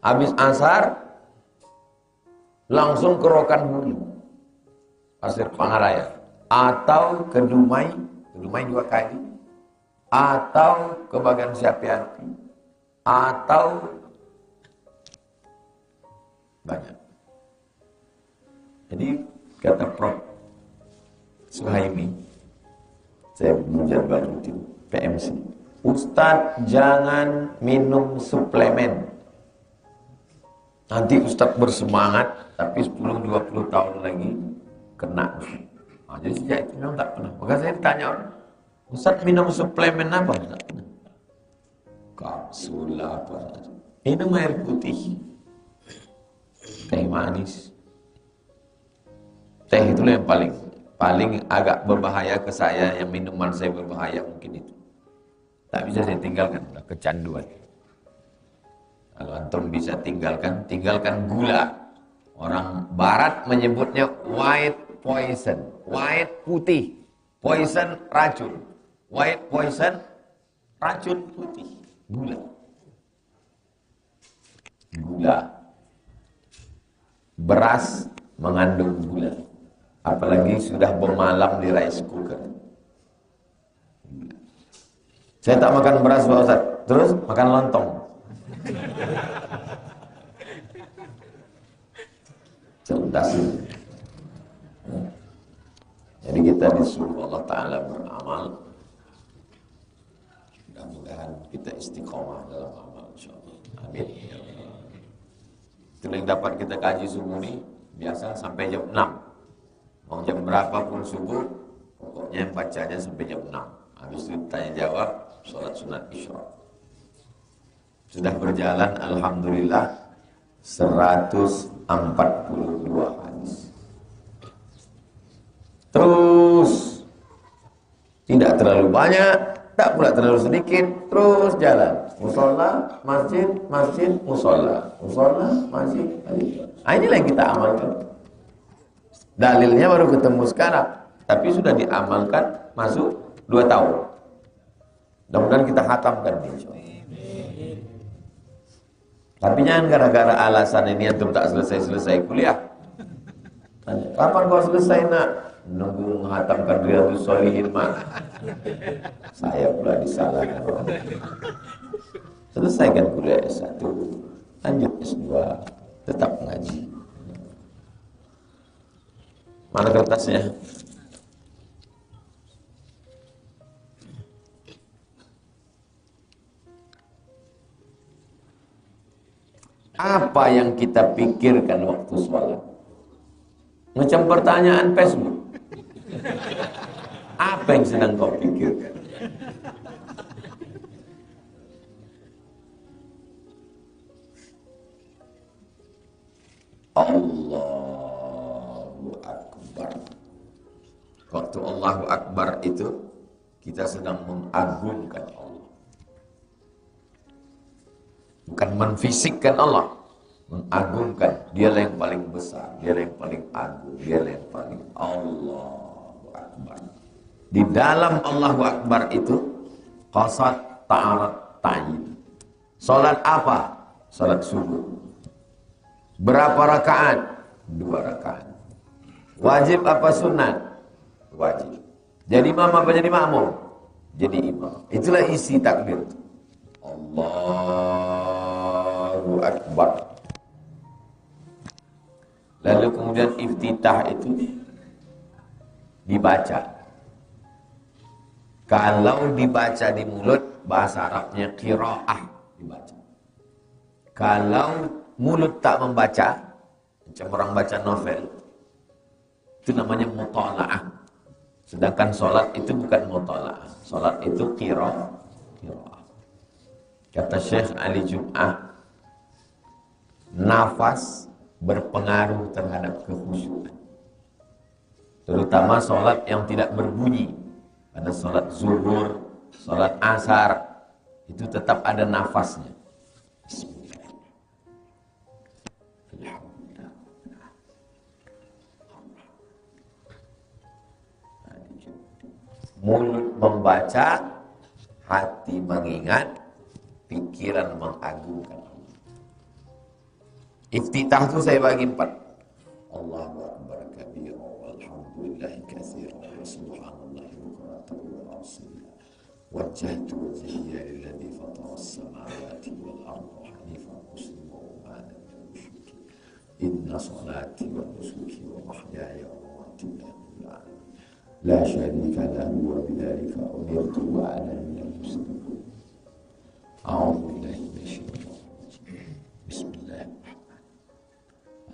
Habis asar langsung ke Rokan Pasir Pangaraya atau ke Dumai 2 kali, atau ke Bagan Siapianti, atau banyak. Jadi kata Prof Suhaimi, saya belajar baru di PMC, Ustadz jangan minum suplemen. Nanti Ustadz bersemangat, tapi 10-20 tahun lagi kena. Nah, jadi sejak itu memang tak pernah. Maka saya ditanya orang, Ustadz minum suplemen apa? Tak pernah. Kapsul apa? Minum air putih, teh manis. Teh itulah yang paling agak berbahaya ke saya, yang minuman saya berbahaya mungkin itu. Tak bisa saya tinggalkan, udah kecanduan. Kalau antum bisa tinggalkan gula. Orang barat menyebutnya white poison. White putih. Poison racun. White poison racun putih. Gula. Beras mengandung gula. Apalagi sudah bermalam di rice cooker. Saya tak makan beras Pak Ustaz. Terus makan lontong. Cerdas. Jadi kita disuruh Allah Ta'ala beramal. Mudah-mudahan kita istiqomah dalam amal, insyaAllah. Amin. Itu yang dapat kita kaji subuh ini biasa sampai jam 6. Mau jam berapa pun subuh, Pokoknya bacanya sampai jam 6. Habis itu tanya jawab, sholat sunat isyraq. Sudah berjalan alhamdulillah 142 hadis. Terus tidak terlalu banyak, tak pula terlalu sedikit, terus jalan. Musola, masjid, masjid, musola. Musola, masjid, masjid. Inilah yang kita amalkan. Dalilnya baru ketemu sekarang, tapi sudah diamalkan masuk 2 tahun. Mudah-mudahan kita khatamkan insyaallah. Tapi jangan gara-gara alasan ini antum tak selesai kuliah. Tanya, kapan kau selesai nak? Nunggu menghatamkan Riyadhus Shalihin mah. Saya pula disalahkan. Selesaikan kuliah S1, lanjut S2, tetap ngaji. Mana kertasnya? Apa yang kita pikirkan waktu sholat? Macam pertanyaan Facebook. Apa yang sedang kau pikirkan? Allahu Akbar. Waktu Allahu Akbar itu kita sedang mengagungkan Allah. Bukan menfisikkan Allah, mengagungkan. Dialah yang paling besar, dialah yang paling agung, dialah yang paling Allahu Akbar. Di dalam Allahu Akbar itu qasad, ta'arad, ta'yin. Salat apa? Salat subuh. Berapa rakaat? 2 rakaat. Wajib apa sunat? Wajib. Jadi imam apa jadi makmum? Jadi imam. Itulah isi takbir. Allahu Akbar. Lalu kemudian iftitah itu dibaca. Kalau dibaca di mulut, bahasa Arabnya qiraah dibaca. Kalau mulut tak membaca, macam orang baca novel, itu namanya mutala'ah. Sedangkan sholat itu bukan mutala'ah. Sholat itu qiraah. Kata Syekh Ali Jum'ah, nafas berpengaruh terhadap kekhusyuan. Terutama sholat yang tidak berbunyi. Pada sholat zuhur, sholat asar, itu tetap ada nafasnya. Mulut membaca, hati mengingat, pikiran mengagungkan Allah. Iftitah itu saya bagi 4. Allahu Akbar kabira walhamdulillahi katsira wa subhanallahi bukratan wa asila. Wajjahtu wajhiya lilladzi fatara as-samawati wal arda hanifan muslima wa ma ana minal musyrikin. Inna salati wa nusuki wa mahyaya wa mamati lillahi la syarika lahu wa bidzalika umirtu wa ana minal muslimin. A'udzu billahi minasyaitonir rajim. Bismillahirrahmanirrahim.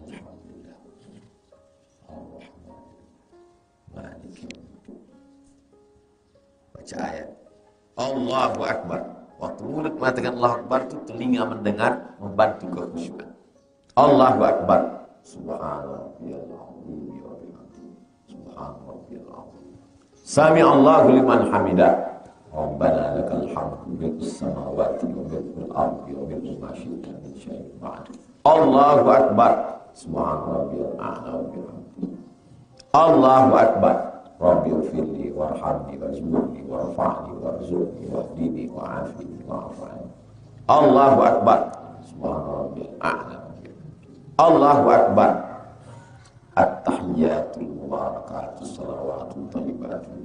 Alhamdulillah. Ar-Rahman. Maliki yaumiddin. Baca ayat. Allahu Akbar. Waktu mulut mengatakan Allahu Akbar itu telinga mendengar, membantu kekhusyuan. Allahu Akbar. Subhanallahil azim wa bihamdihi. Subhanallahil azim. Sami Allahu liman hamidah. Rabbana lakal hamdu mil'us samawati wa mil'ul ardi wa mil'u ma syi'ta min syai'in ba'd. Allahu Akbar. Subhanallahil a'la wa bihamdihi. Allahu Akbar. Rabbi ighfirli warhamni warzuqni warfa'ni warzuqni wahdini wa'afini wa'afani. Allahu Akbar. Subhanallahil a'la wa bihamdihi. Allahu Akbar. At-tahiyyatul mubarakatus salawatul thayyibatul.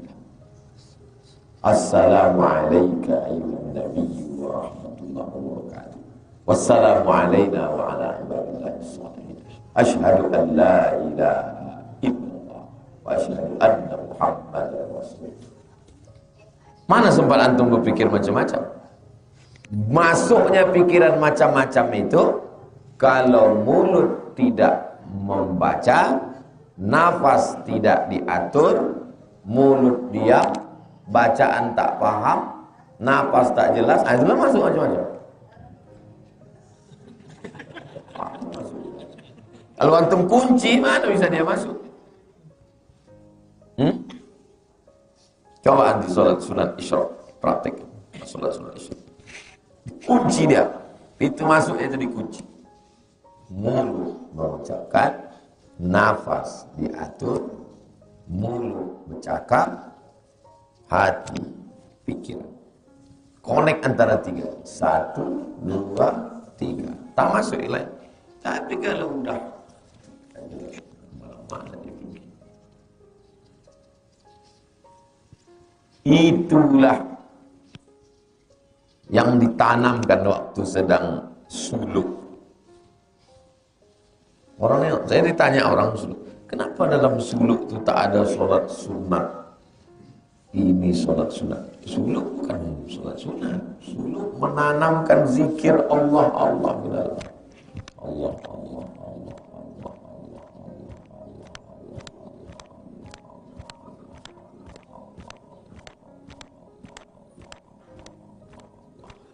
Assalamu alayka ayyuhan nabiyyu wa rahmatullahi wa barakatuh. Wassalamu alayna wa ala ibadillahis shalihin. Asyhadu an la ilaha illallah wa asyhadu anna Muhammadar Rasulullah. Mana sempat antum berpikir macam-macam? Masuknya pikiran macam-macam itu kalau mulut tidak membaca, nafas tidak diatur, mulut diam, bacaan tak paham, napas tak jelas, itulah masuk macam-macam. Kalau antum kunci, mana bisa dia masuk? Coba anti sholat sunat isyraq, praktek sholat sunat isyraq. Kunci dia, itu masuk itu dikunci. Mulut mengucapkan, nafas diatur, mulut bercakap, hati pikiran. Connect antara tiga. 1, 2, 3. Tak masuk yang lain. Tapi kalau udah mana dia fikir. Itulah yang ditanamkan waktu sedang suluk. Saya ditanya orang suluk, kenapa dalam suluk itu tak ada sholat sunat? Ini sholat sunat. Suluk bukan sholat sunat. Suluk menanamkan zikir Allah, Allah di dalam. Allah, Allah, Allah, Allah, Allah, Allah, Allah, Allah,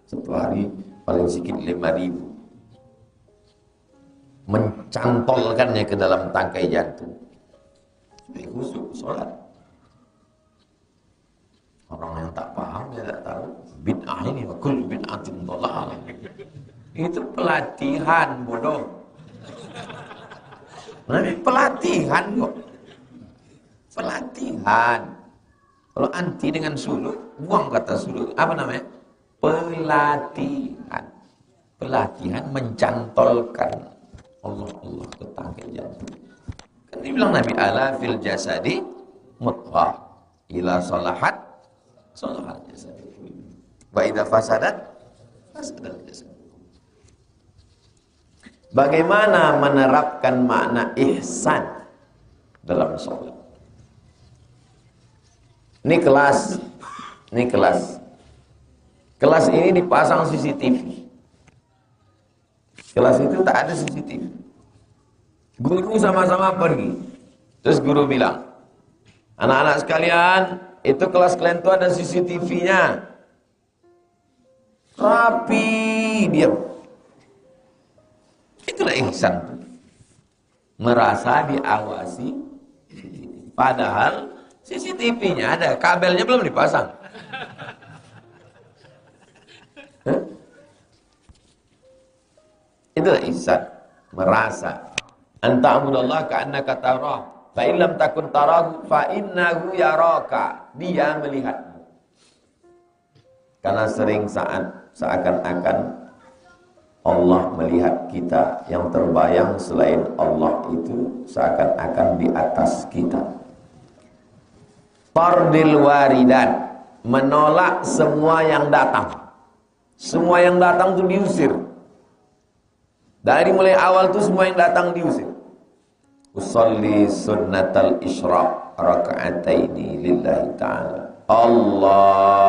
satu hari paling sedikit 5.000. Mencantolkannya ke dalam tangkai jantung. Khusyuk sholat. Orang yang tak paham, dia tak tahu. Bid'ah ini, wa kullu bid'atin dhalalah. Itu pelatihan, bodoh. Tapi pelatihan kok. Pelatihan. Kalau anti dengan suluk, buang kata suluk. Apa namanya? Pelatihan. Pelatihan mencantolkan Allah ke tangkai jantung. Kan dibilang Nabi ala fil jasadi mudghah. Ila salahat salahat jasad. Wa idza fasadat fasadat jasad. Bagaimana menerapkan makna ihsan dalam sholat? Ini kelas. Kelas ini dipasang CCTV. Kelas itu tak ada CCTV. Guru sama-sama pergi. Terus guru bilang, anak-anak sekalian, itu kelas kalian itu ada CCTV-nya. Rapi, diam. Itulah ihsan. Merasa diawasi. Padahal CCTV-nya ada, kabelnya belum dipasang. Itulah ihsan. Merasa. Anta'budallah ka'annaka tarah. Fa in lam takun tarahu fa innahu yaraka. Dia melihatmu. Karena sering saat seakan-akan Allah melihat kita, yang terbayang selain Allah itu seakan-akan di atas kita. Tardil waridan, menolak semua yang datang. Semua yang datang itu diusir. Dari mulai awal itu semua yang datang diusir. Usolli sunnatal isyraq raka'ataini lillahi ta'ala. Allahu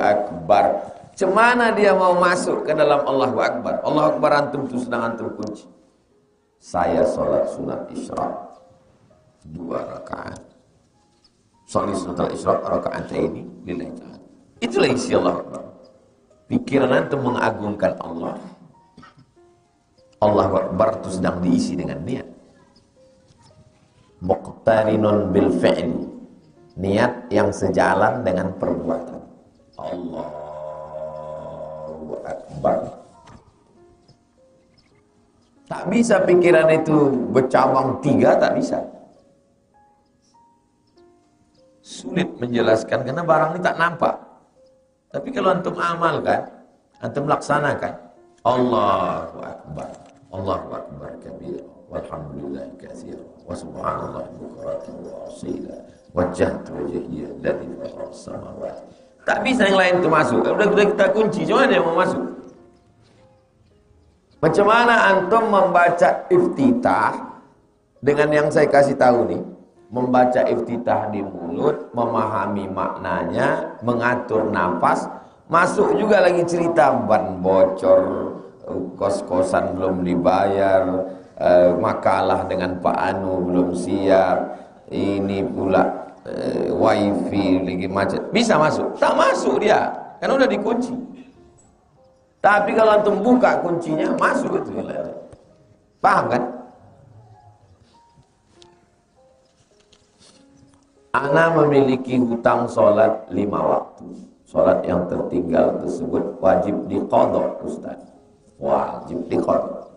Akbar. Cemana dia mau masuk ke dalam Allahu Akbar? Allahu Akbar antum itu sedang antum kunci. Saya sholat sunat isyraq 2 rakaat. Sholat sunat isyraq raka'ataini lillahi ta'ala. Itulah isi Allahu Akbar. Pikiran antum mengagungkan Allah. Allahu Akbar itu sedang diisi dengan niat. Muqtarinun bil fi'li. Niat yang sejalan dengan perbuatan. Allahu Akbar. Tak bisa pikiran itu bercabang 3, tak bisa. Sulit menjelaskan karena barang ini tak nampak. Tapi kalau antum amalkan, antum laksanakan, Allahu Akbar. Allahu Akbar kabira walhamdulillah katsira wa subhanallah bukratan wa asila wajjahtu wajhiya alladhi fatara as-samawati. Tak bisa yang lain itu masuk. Udah kita kunci, cuma ada yang mau masuk. Macam mana antum membaca iftitah dengan yang saya kasih tahu nih? Membaca iftitah di mulut, memahami maknanya, mengatur nafas, masuk juga lagi cerita ban bocor, kos-kosan belum dibayar, makalah dengan Pak Anu belum siap, ini pula wifi lagi macet, bisa masuk? Tak masuk dia, karena udah dikunci. Tapi kalau antum buka kuncinya, masuk itu. Paham kan? Ana memiliki hutang sholat 5 waktu. Sholat yang tertinggal tersebut wajib diqadha, Ustaz. Wajib diqadha.